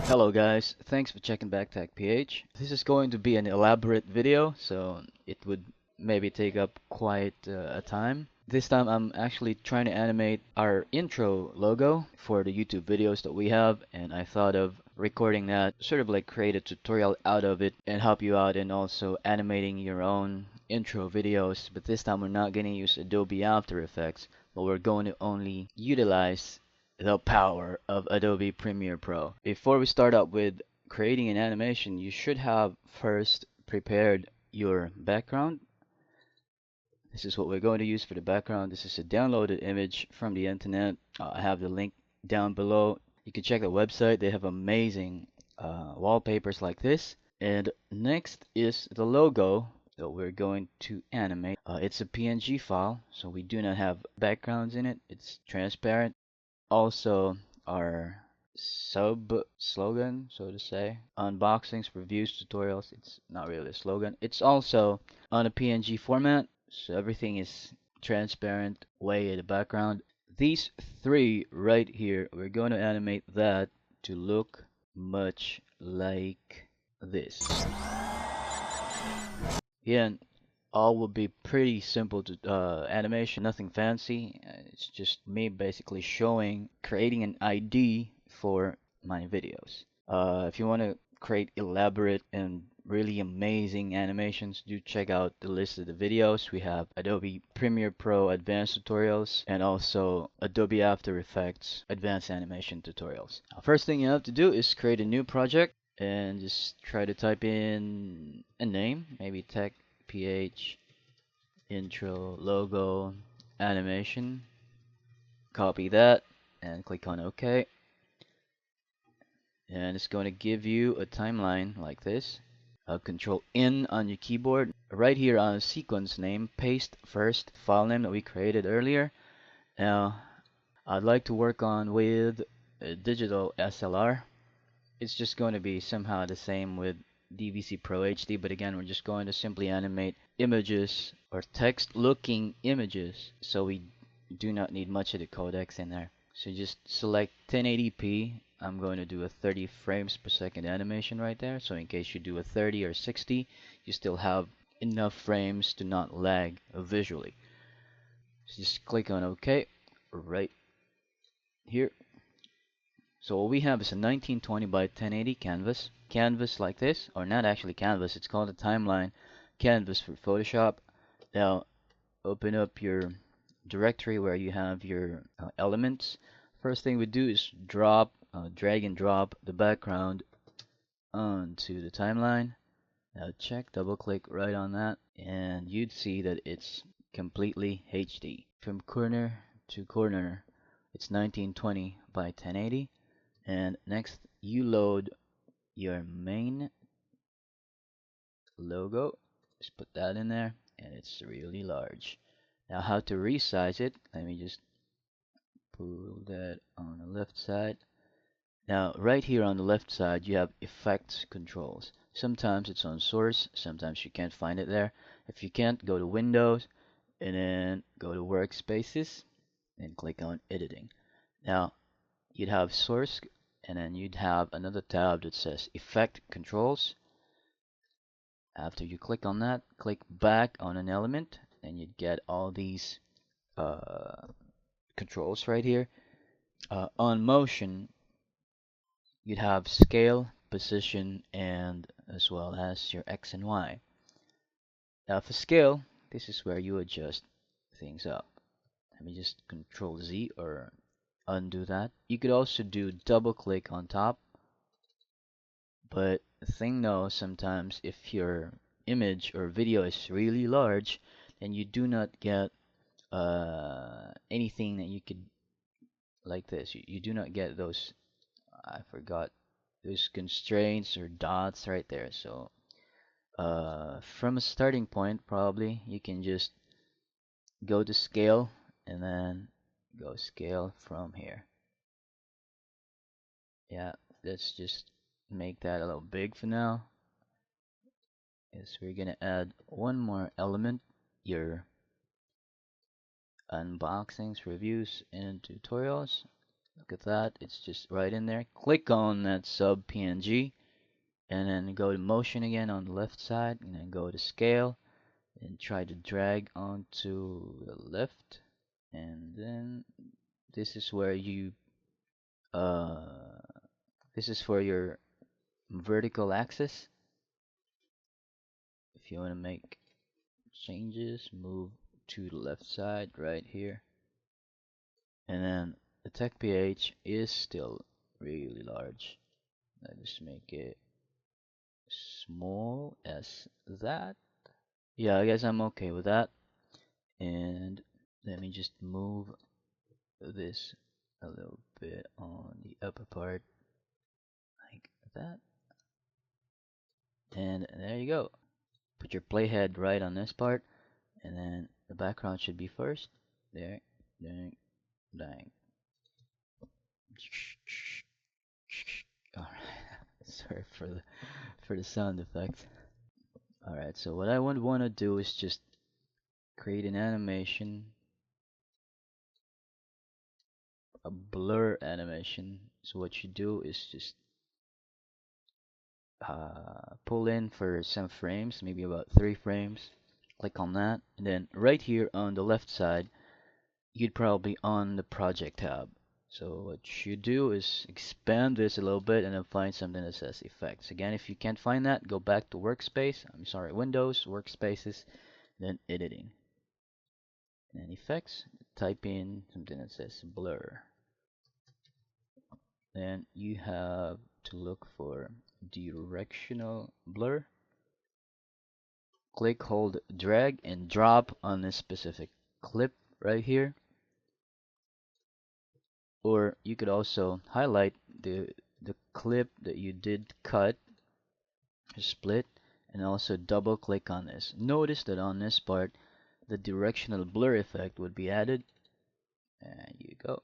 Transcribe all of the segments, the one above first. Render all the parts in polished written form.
Hello guys, thanks for checking back TechPH. This is going to be an elaborate video, so it would maybe take up quite a time. This time I'm actually trying to animate our intro logo for the YouTube videos that we have, and I thought of recording that, sort of like create a tutorial out of it and help you out in also animating your own intro videos. But this time we're not going to use Adobe After Effects, but we're going to only utilize the power of Adobe Premiere Pro. Before we start up with creating an animation, you should have first prepared your background. This is what we're going to use for the background. This is a downloaded image from the internet. I have the link down below. You can check the website. They have amazing wallpapers like this. And next is the logo that we're going to animate. It's a PNG file, so we do not have backgrounds in it. It's transparent. Also, our sub slogan, so to say, unboxings, reviews, tutorials. It's not really a slogan. It's also on a PNG format, so everything is transparent way in the background. These three right here, we're going to animate that to look much like this. Yeah, and all will be pretty simple to animation, nothing fancy. It's just me basically showing, creating an ID for my videos. If you want to create elaborate and really amazing animations, do check out the list of the videos. We have Adobe Premiere Pro Advanced Tutorials and also Adobe After Effects Advanced Animation Tutorials. Now, first thing you have to do is create a new project and just try to type in a name, maybe tech ph intro logo animation. Copy that and click on OK. And it's going to give you a timeline like this. Control N on your keyboard. Right here on sequence name, paste first file name that we created earlier. Now, I'd like to work on with a digital SLR. It's just going to be somehow the same with DVC Pro HD, but again, we're just going to simply animate images or text looking images, so we do not need much of the codecs in there. So just select 1080p. I'm going to do a 30 frames per second animation right there, so in case you do a 30 or 60, you still have enough frames to not lag visually. So just click on OK right here. So what we have is a 1920 by 1080 canvas like this, or not actually canvas, it's called a timeline canvas for Photoshop. Now open up your directory where you have your elements. First thing we do is drag and drop the background onto the timeline. Now check, double click right on that, and you'd see that it's completely HD. From corner to corner, it's 1920 by 1080. And next, you load your main logo. Just put that in there, and it's really large. Now, how to resize it? Let me just pull that on the left side. Now, right here on the left side, you have effects controls. Sometimes it's on source, sometimes you can't find it there. If you can't, go to Windows, and then go to Workspaces, and click on Editing. Now, you'd have source, and then you'd have another tab that says Effect Controls. After you click on that, click back on an element, and you'd get all these controls right here. On motion, you'd have scale, position, and as well as your X and Y. Now for scale, this is where you adjust things up. Let me just Control Z or undo that. You could also do double click on top, but the thing though, sometimes if your image or video is really large, then you do not get anything that you could like this. You do not get those, I forgot, those constraints or dots right there. So from a starting point, probably you can just go to scale and then go scale from here. Yeah, let's just make that a little big for now. Is we're gonna add one more element, your unboxings, reviews, and tutorials. Look at that, it's just right in there. Click on that sub PNG and then go to motion again on the left side and then go to scale and try to drag onto the left, and then this is where you uh this is for your vertical axis. If you want to make changes, move to the left side right here, and then the tech pH is still really large. Let's just make it small as that. Yeah, I guess I'm okay with that. And let me just move this a little bit on the upper part like that. And there you go. Put your playhead right on this part, and then the background should be first. There, dang, dang. Alright, sorry for the sound effect. Alright, so what I would want to do is just create an animation, a blur animation. So what you do is just pull in for some frames, maybe about 3 frames. Click on that, and then right here on the left side, you'd probably on the project tab. So what you do is expand this a little bit and then find something that says effects. Again, if you can't find that, go back to workspace. I'm sorry, Windows, workspaces, then editing. And effects, type in something that says blur. Then you have to look for directional blur. Click, hold, drag, and drop on this specific clip right here. Or you could also highlight the clip that you did cut, split, and also double click on this. Notice that on this part, the directional blur effect would be added. And you go.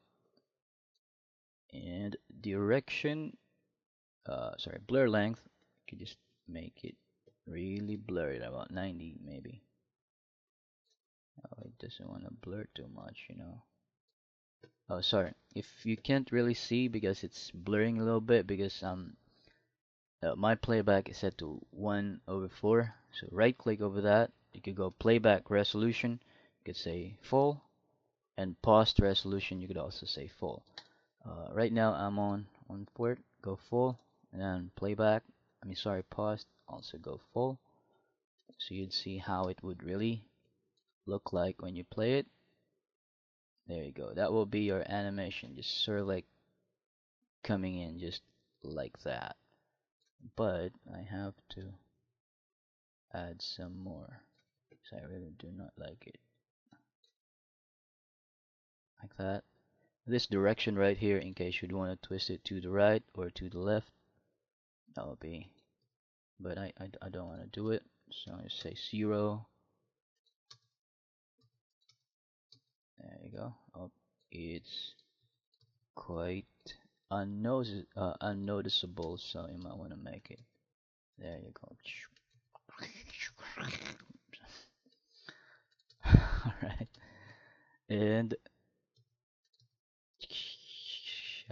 And direction, sorry, blur length, you could just make it really blurred, about 90 maybe. Oh, it doesn't want to blur too much, you know. Oh, sorry. If you can't really see because it's blurring a little bit, because my playback is set to 1/4. So right click over that. You could go playback resolution. You could say full, and paused resolution. You could also say full. Right now I'm on 1/4. Go full, and then playback. I mean, sorry, paused. Also go full. So you'd see how it would really look like when you play it. There you go. That will be your animation, just sort of like coming in just like that. But I have to add some more because I really do not like it. Like that. This direction right here, in case you'd want to twist it to the right or to the left, that will be. But I don't want to do it, so I say 0. There you go. Oh, it's quite unnoticeable, so you might want to make it. There you go. Alright. And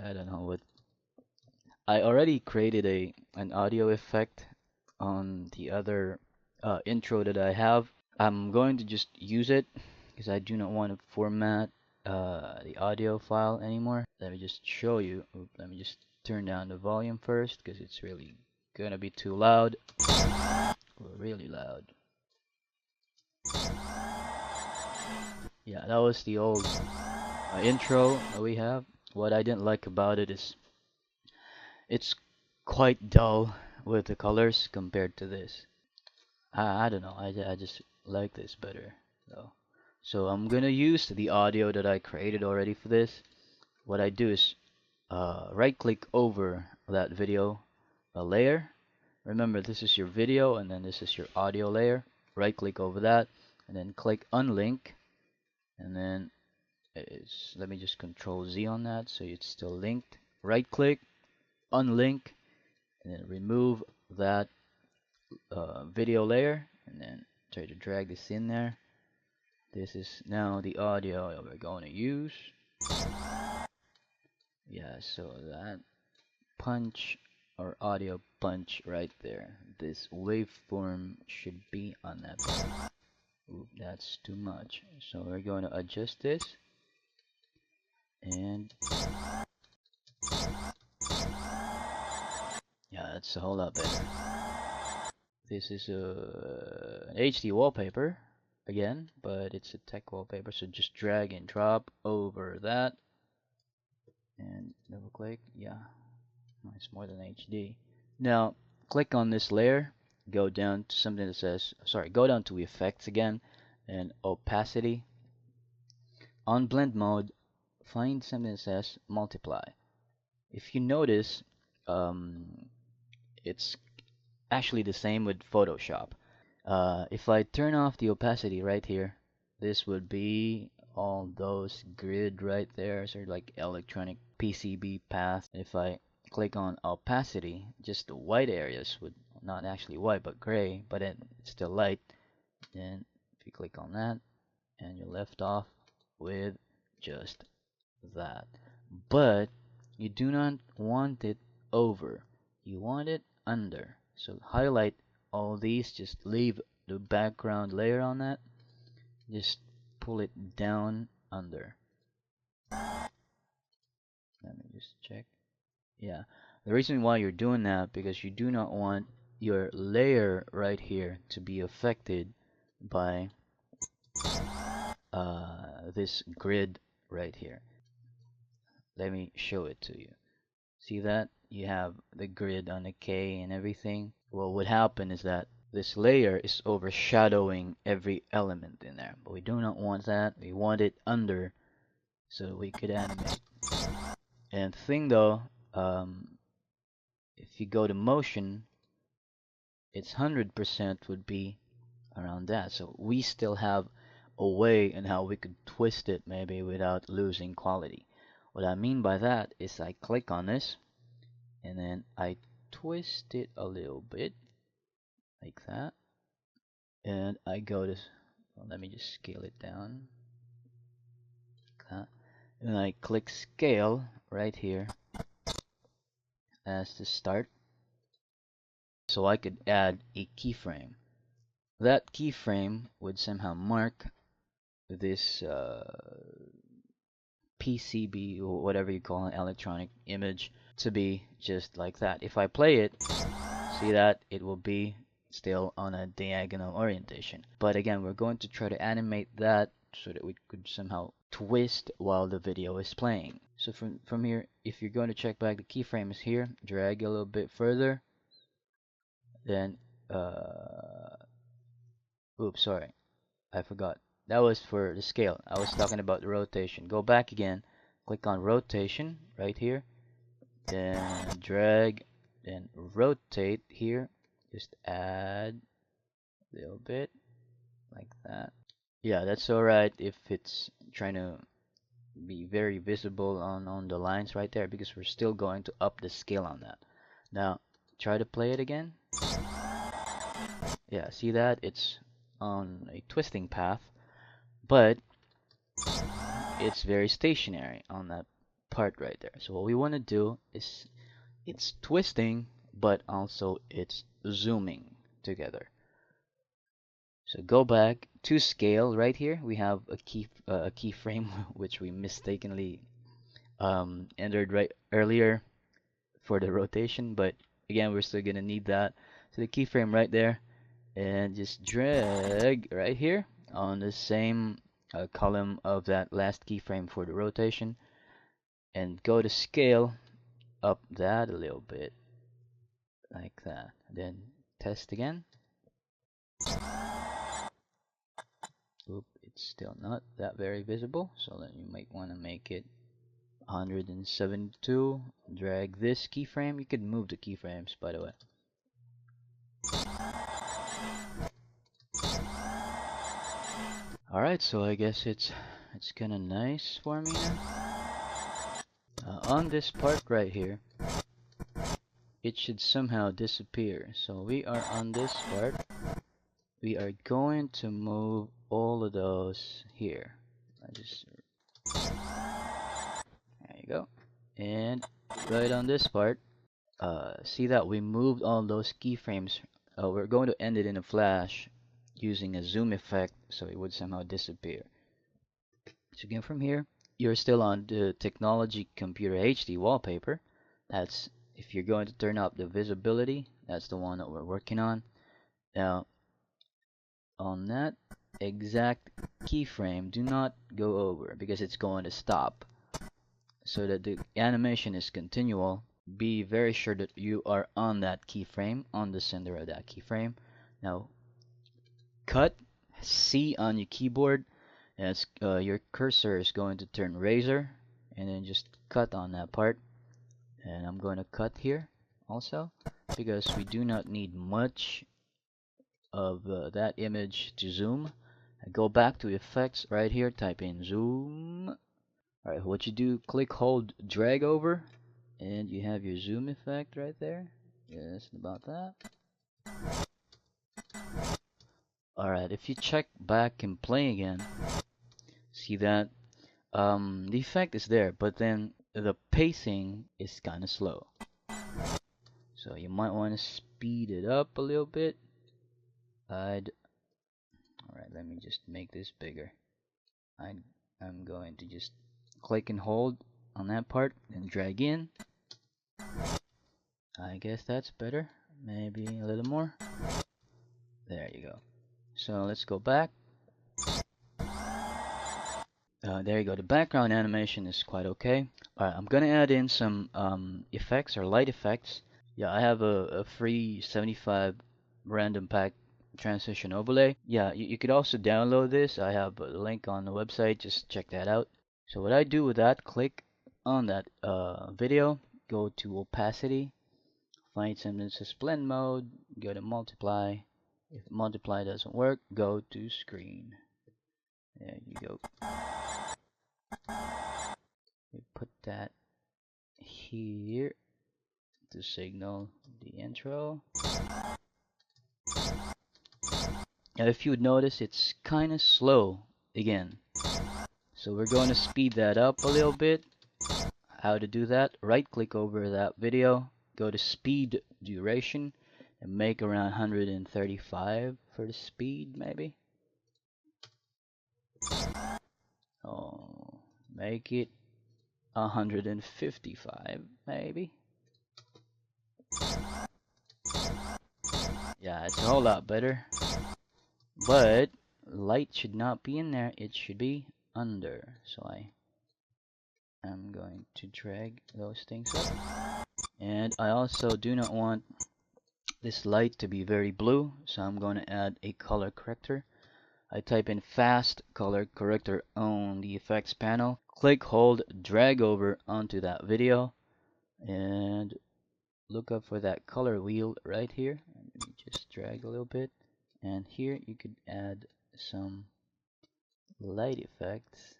I don't know what. I already created an audio effect on the other intro that I have. I'm going to just use it because I do not want to format the audio file anymore. Let me just show you. Let me just turn down the volume first because it's really gonna be too loud. Really loud. Yeah, that was the old intro that we have. What I didn't like about it is it's quite dull with the colors compared to this. I don't know. I just like this better though. So I'm gonna use the audio that I created already for this. What I do is right click over that video layer. Remember, this is your video and then this is your audio layer. Right click over that and then click unlink, and then let me just control Z on that so it's still linked. Right click, unlink, and then remove that video layer, and then try to drag this in there. This is now the audio that we're going to use. Yeah, so that punch or audio punch right there, this waveform should be on that part. Oop, that's too much. So we're going to adjust this, and yeah, that's a whole lot better. This is an HD wallpaper again, but it's a tech wallpaper, so just drag and drop over that and double click. Yeah, it's more than HD. Now click on this layer, go down to something that says, sorry, go down to effects again and opacity. On blend mode, find something that says multiply. If you notice, it's actually the same with Photoshop. If I turn off the opacity right here, this would be all those grid right there, sort of like electronic PCB path. If I click on opacity, just the white areas would, not actually white but gray, but it's still light. And if you click on that, and you're left off with just that. But you do not want it over, you want it under. So highlight all these, just leave the background layer on that, just pull it down under. Let me just check. Yeah, the reason why you're doing that, because you do not want your layer right here to be affected by this grid right here. Let me show it to you. See that? You have the grid on the K and everything. Well, what happened is that this layer is overshadowing every element in there. But we do not want that. We want it under so we could animate. And the thing though, if you go to motion, it's 100% would be around that. So we still have a way in how we could twist it maybe without losing quality. What I mean by that is I click on this and then I twist it a little bit like that, and I go to, well, let me just scale it down like that, and I click scale right here as the start, so I could add a keyframe. That keyframe would somehow mark this PCB or whatever you call an electronic image to be just like that. If I play it, see that it will be still on a diagonal orientation. But again, we're going to try to animate that so that we could somehow twist while the video is playing. So from here, if you're going to check back, the keyframe is here. Drag a little bit further. Then, oops, sorry, I forgot. That was for the scale. I was talking about the rotation. Go back again. Click on rotation right here. Then drag. Then rotate here. Just add a little bit like that. Yeah, that's alright if it's trying to be very visible on the lines right there, because we're still going to up the scale on that. Now try to play it again. Yeah, see that? It's on a twisting path, but it's very stationary on that part right there. So what we want to do is, it's twisting, but also it's zooming together. So go back to scale right here. We have a keyframe which we mistakenly entered right earlier for the rotation, but again we're still gonna need that. So the keyframe right there, and just drag right here on the same column of that last keyframe for the rotation, and go to scale up that a little bit like that. Then test again. Oop, it's still not that very visible, so then you might want to make it 172. Drag this keyframe. You could move the keyframes, by the way. Alright, so I guess it's kind of nice for me now. On this part right here, it should somehow disappear. So we are on this part. We are going to move all of those here. There you go. And right on this part, see that we moved all those keyframes. We're going to end it in a flash using a zoom effect so it would somehow disappear. So again, from here, you're still on the Technology Computer HD wallpaper. That's if you're going to turn up the visibility, that's the one that we're working on. Now, on that exact keyframe, do not go over because it's going to stop. So that the animation is continual, be very sure that you are on that keyframe, on the center of that keyframe. Now, cut C on your keyboard, and your cursor is going to turn razor, and then just cut on that part. And I'm going to cut here also because we do not need much of that image to zoom. Go back to effects right here, type in zoom. Alright, what you do, click, hold, drag over, and you have your zoom effect right there. Yes, about that. Alright, if you check back and play again, see that the effect is there, but then the pacing is kind of slow. So you might want to speed it up a little bit. Alright, let me just make this bigger. I'm going to just click and hold on that part and drag in. I guess that's better. Maybe a little more. There you go. So let's go back. There you go. The background animation is quite okay. Alright, I'm gonna add in some effects or light effects. Yeah, I have a free 75 random pack transition overlay. Yeah, you could also download this. I have a link on the website. Just check that out. So what I do with that, click on that video, go to opacity, find something that says blend mode, go to multiply. If multiply doesn't work, go to screen. There you go. We put that here to signal the intro. Now if you would notice, it's kind of slow again. So we're going to speed that up a little bit. How to do that? Right click over that video, go to speed duration, and make around 135 for the speed maybe. Oh, make it 155 maybe. Yeah, it's a whole lot better. But light should not be in there, it should be under. So I'm going to drag those things up. And I also do not want this light to be very blue, so I'm going to add a color corrector. I type in fast color corrector on the effects panel, click, hold, drag over onto that video, and look up for that color wheel right here. Let me just drag a little bit, and here you could add some light effects.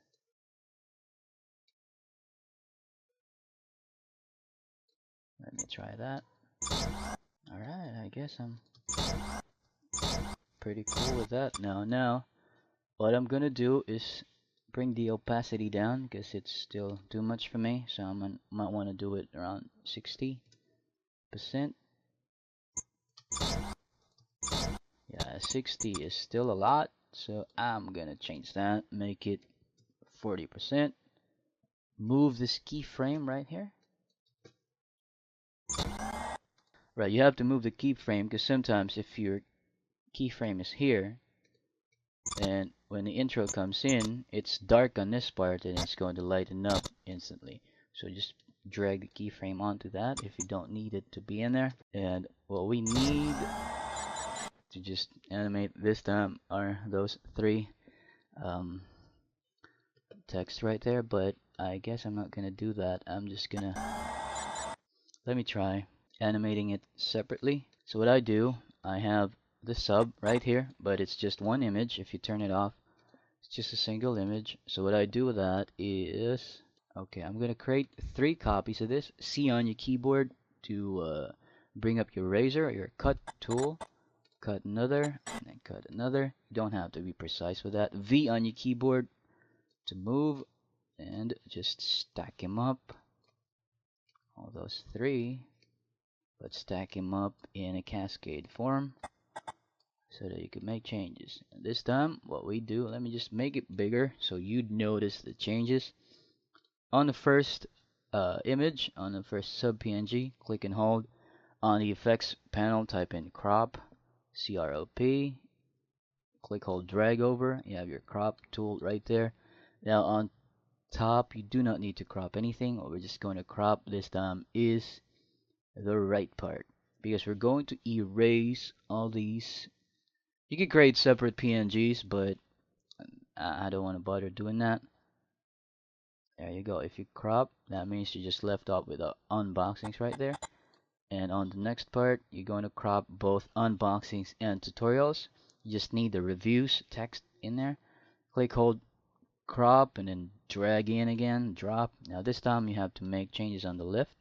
Let me try that. Alright, I guess I'm pretty cool with that. Now, what I'm gonna do is bring the opacity down because it's still too much for me. So I might want to do it around 60%. Yeah, 60 is still a lot, so I'm gonna change that, make it 40%. Move this keyframe right here. Right, you have to move the keyframe because sometimes if your keyframe is here, and when the intro comes in, it's dark on this part and it's going to lighten up instantly. So just drag the keyframe onto that if you don't need it to be in there. And what we need to just animate this time are those three text right there, but I guess I'm not gonna do that. I'm just gonna let me try animating it separately. So what I do, I have the sub right here, but it's just one image. If you turn it off, it's just a single image. So what I do with that is, okay, I'm gonna create 3 copies of this. C on your keyboard to bring up your razor or your cut tool. Cut another, and then cut another. You don't have to be precise with that. V on your keyboard to move, and just stack them up. all those three, but stack them up in a cascade form so that you can make changes. And this time, what we do, let me just make it bigger so you'd notice the changes. On the first image, on the first sub PNG, click and hold. On the effects panel, type in crop, CROP. Click, hold, drag over. You have your crop tool right there. Now on top, you do not need to crop anything. What we're just going to crop this time is the right part, because we're going to erase all these. You can create separate PNGs, but I don't want to bother doing that. There you go. If you crop, that means you just left off with the unboxings right there. And on the next part, you're going to crop both unboxings and tutorials. You just need the reviews text in there. Click, hold, crop, and then drag in again, drop. Now this time you have to make changes on the left.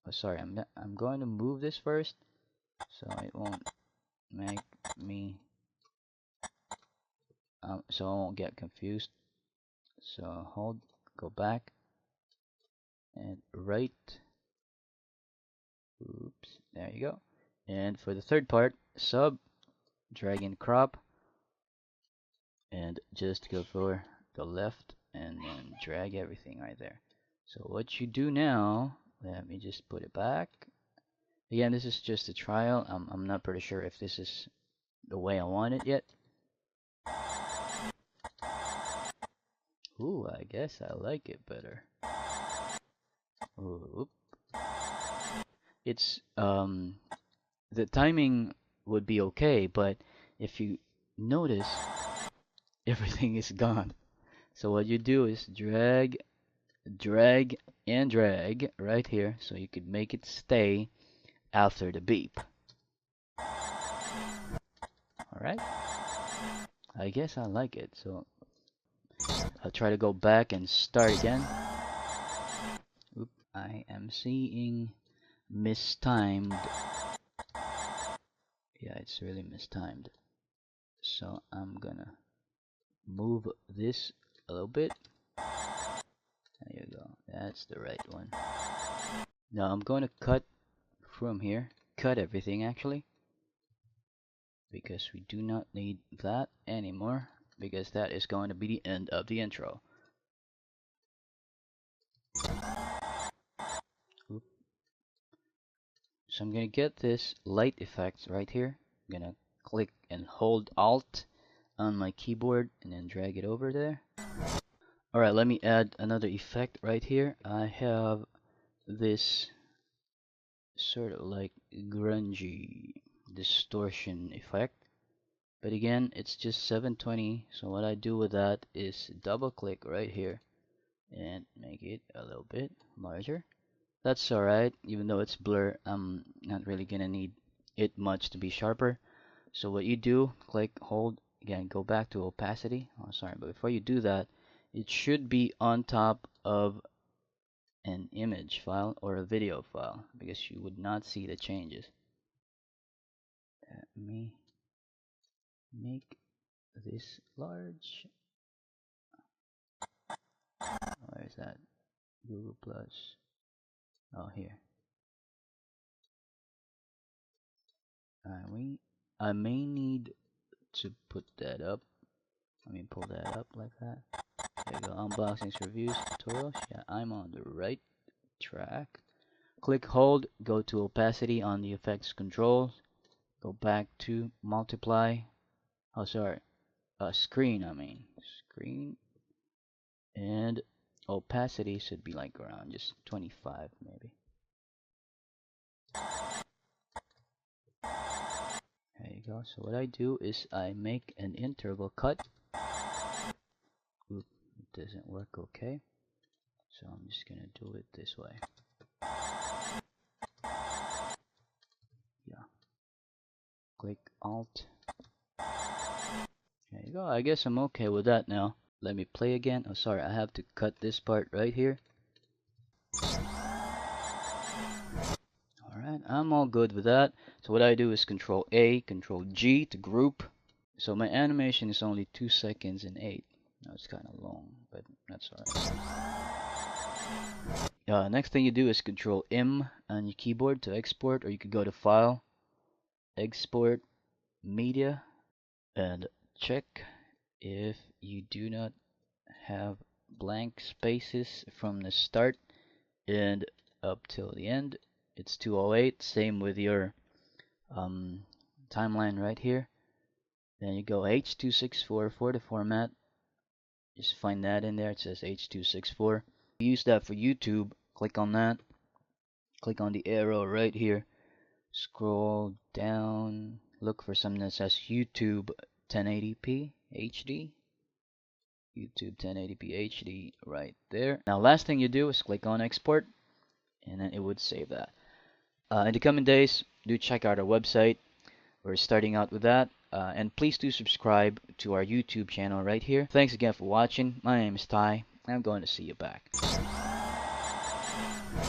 Oh, sorry, I'm going to move this first, so it won't make me so I won't get confused. So hold, go back, and right. Oops, there you go. And for the third part, sub, drag and crop, and just go for the left, and then drag everything right there. So what you do now, let me just put it back. Again, this is just a trial. I'm not pretty sure if this is the way I want it yet. Ooh, I guess I like it better. Ooh. It's the timing would be okay, but if you notice, everything is gone. So what you do is drag, drag, and drag right here, so you could make it stay after the beep. Alright, I guess I like it, so I'll try to go back and start again. Oop, I am seeing mistimed. Yeah, it's really mistimed. So I'm gonna move this a little bit. There you go, that's the right one. Now I'm going to cut from here, cut everything actually, because we do not need that anymore, because that is going to be the end of the intro. Oop. So I'm gonna get this light effect right here. I'm gonna click and hold Alt on my keyboard and then drag it over there. Alright, let me add another effect right here. I have this sort of like grungy distortion effect, but again it's just 720. So what I do with that is double click right here and make it a little bit larger. That's alright, even though it's blur. I'm not really gonna need it much to be sharper. So what you do, click, hold, again, go back to opacity. Oh, sorry, but before you do that, it should be on top of an image file or a video file, because you would not see the changes. Let me make this large. Where is that? Google Plus. Oh, here. I may need to put that up. I mean, pull that up like that. There you go. Unboxings, reviews, tutorials. Yeah, I'm on the right track. Click, hold, go to opacity on the effects controls. Go back to multiply. Oh, sorry. Screen, I mean. Screen. And opacity should be like around just 25 maybe. There you go. So what I do is I make an interval cut. Oop, it doesn't work okay. So I'm just gonna do it this way. Yeah. Click Alt. There you go. I guess I'm okay with that now. Let me play again. Oh, sorry. I have to cut this part right here. Alright, I'm all good with that. So what I do is Control A, Control G to group. So my animation is only 2 seconds and 8. Now it's kind of long, but that's alright. Next thing you do is Control M on your keyboard to export, or you could go to File, Export, Media, and check if you do not have blank spaces from the start and up till the end. It's 208. Same with your timeline right here. Then you go H.264 for the format. Just find that in there. It says H.264. Use that for YouTube. Click on that. Click on the arrow right here. Scroll down. Look for something that says YouTube 1080p HD. YouTube 1080p HD right there. Now last thing you do is click on export, and then it would save that. In the coming days, do check out our website. We're starting out with that. And please do subscribe to our YouTube channel right here. Thanks again for watching. My name is Ty, and I'm going to see you back.